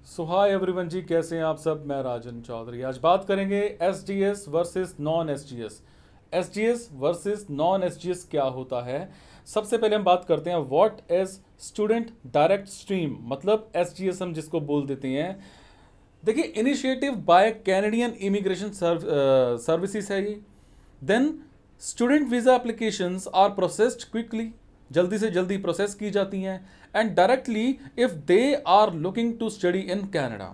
सो hi everyone जी, कैसे हैं आप सब। मैं राजन चौधरी। आज बात करेंगे SDS versus non SDS. SDS versus non SDS क्या होता है। सबसे पहले हम बात करते हैं what is student direct stream, मतलब एसडीएस हम जिसको बोल देते हैं। देखिए, initiative by Canadian immigration services है ये। Then student visa applications are processed quickly, जल्दी से जल्दी प्रोसेस की जाती हैं and directly if they are looking to study in Canada.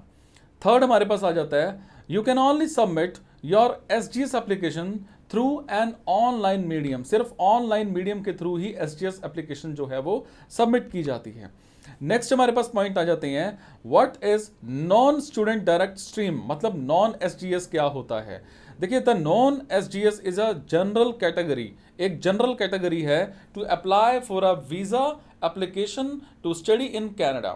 Third हमारे पास आ जाता है you can only submit your SDS application through an online medium. सिर्फ ऑनलाइन मीडियम के थ्रू ही एसडीएस एप्लीकेशन जो है वो सबमिट की जाती है। नेक्स्ट हमारे पास पॉइंट आ जाते हैं what is non student direct stream, मतलब नॉन एसडीएस क्या होता है। देखिए, the non SDS is a general category, एक जनरल कैटेगरी है to apply for a visa application to study in Canada.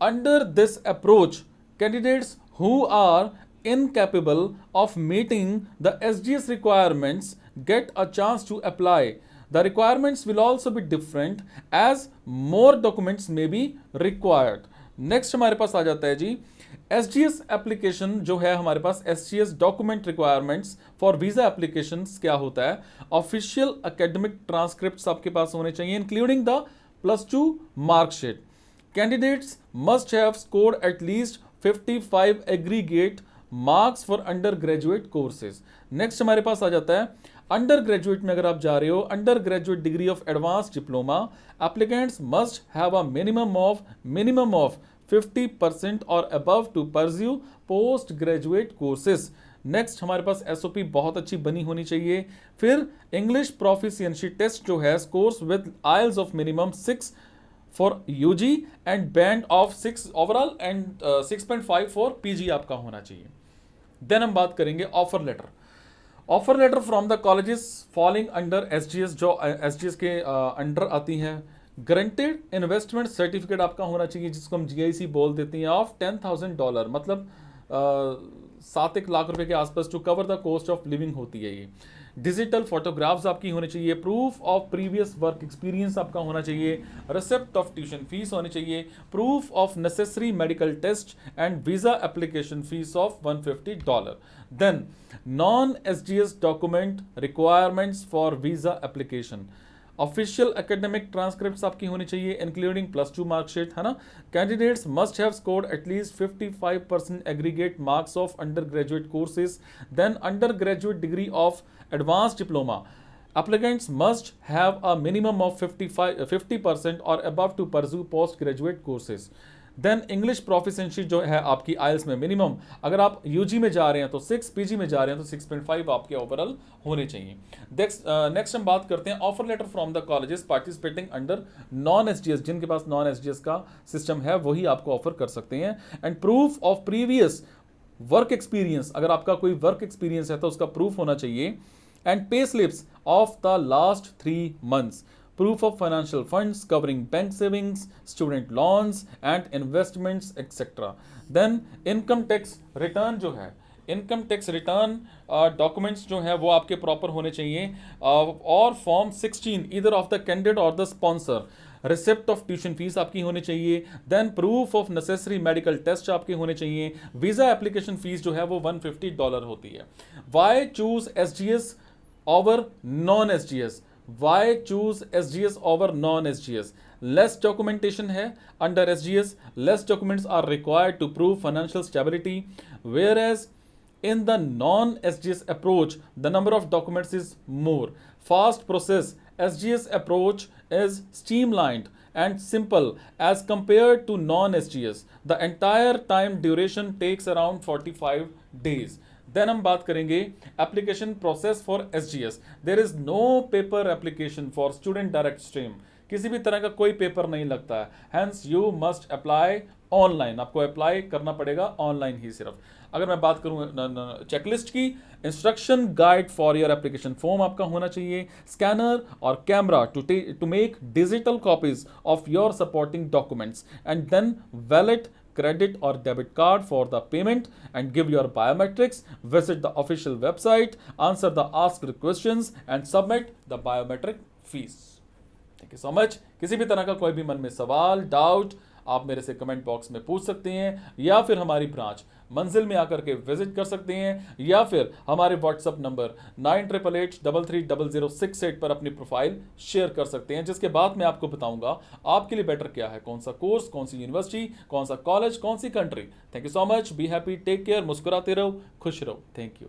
Under this approach candidates who are incapable of meeting the SGS requirements get a chance to apply. The requirements will also be different as more documents may be required. Next हमारे पास आ जाता है जी SGS application जो है हमारे पास SGS document requirements for visa applications क्या होता है। ऑफिशियल एकेडमिक ट्रांसक्रिप्ट्स आपके पास होने चाहिए including the +2 marksheet. Candidates must have scored at least 55 aggregate marks for under graduate courses. Next हमारे पास आ जाता है अंडर ग्रेजुएट में अगर आप जा रहे हो, under graduate degree of advance diploma, applicants must have a minimum of 50% और above to pursue post graduate courses. Next हमारे पास एसओपी बहुत अच्छी बनी होनी चाहिए। फिर इंग्लिश प्रोफिशिएंसी टेस्ट जो है scores with IELTS of minimum 6 for UG and band of 6 overall and 6.5 for PG आपका होना चाहिए। देन हम बात करेंगे offer letter from the colleges falling under SGS, जो एसजीएस के अंडर आती हैं। गारंटेड इन्वेस्टमेंट सर्टिफिकेट आपका होना चाहिए जिसको हम जीआईसी बोल देते हैं ऑफ $10,000, मतलब 7 लाख रुपए के आसपास to cover the cost of living होती है ये। डिजिटल फोटोग्राफ्स आपकी होनी चाहिए। Proof of previous work experience आपका होना चाहिए। रिसिप्ट ऑफ ट्यूशन फीस होनी चाहिए। Proof of necessary medical test and visa application fees of $150। Then non SDS document requirements for visa application. Official academic transcripts आपकी होनी चाहिए इंक्लूडिंग +2 मार्कशीट, है ना। Candidates must have scored at least 55% aggregate marks of under graduate courses. Then under graduate degree of advance diploma, applicants must have a minimum of 50% और above to pursue post graduate courses. Then English proficiency जो है आपकी आइल्स में minimum, अगर आप UG में जा रहे हैं तो 6, पीजी में जा रहे हैं तो 6.5 आपके ओवरऑल होने चाहिए। नेक्स्ट हम बात करते हैं offer letter from the colleges participating under non SDS, जिनके पास नॉन एसडीएस का सिस्टम है वही आपको ऑफर कर सकते हैं। And proof of previous work experience, अगर आपका कोई वर्क एक्सपीरियंस है तो उसका प्रूफ होना चाहिए। And pay slips of the last 3 months, proof of financial funds covering bank savings, student loans and investments etc. Then income tax return जो है, इनकम टैक्स रिटर्न डॉक्यूमेंट्स जो है वो आपके प्रॉपर होने चाहिए। और form 16 either of the candidate और the sponsor. Receipt of tuition fees आपकी होनी चाहिए। Then proof of necessary medical test आपके होने चाहिए। वीजा एप्लीकेशन फीस जो है वो $150 होती है। Why choose SGS over non SGS? Why choose SGS over non-SGS? Less documentation है under SGS, less documents are required to prove financial stability, whereas in the non-SGS approach, the number of documents is more. Fast process, SGS approach is streamlined and simple as compared to non-SGS. The entire time duration takes around 45 days. Then हम बात करेंगे application process for SGS. There is no paper application for student direct stream, किसी भी तरह का कोई paper नहीं लगता है। Hence you must apply online, आपको अप्लाई करना पड़ेगा ऑनलाइन ही सिर्फ। अगर मैं बात करूं चेकलिस्ट की, instruction guide for your application form आपका होना चाहिए। स्कैनर और camera to make digital copies of your supporting documents and then valid credit or debit card for the payment and give your biometrics. Visit the official website, answer the asked questions and submit the biometric fees. Thank you so much. किसी भी तरह का कोई भी मन में सवाल, doubt आप मेरे से कमेंट बॉक्स में पूछ सकते हैं, या फिर हमारी ब्रांच मंजिल में आकर के विजिट कर सकते हैं, या फिर हमारे व्हाट्सअप नंबर 9888330068 पर अपनी प्रोफाइल शेयर कर सकते हैं, जिसके बाद मैं आपको बताऊंगा आपके लिए बेटर क्या है, कौन सा कोर्स, कौन सी यूनिवर्सिटी, कौन सा कॉलेज, कौन सी country. Thank you so much, be happy, take care, मुस्कुराते रहो, खुश रहो। Thank you.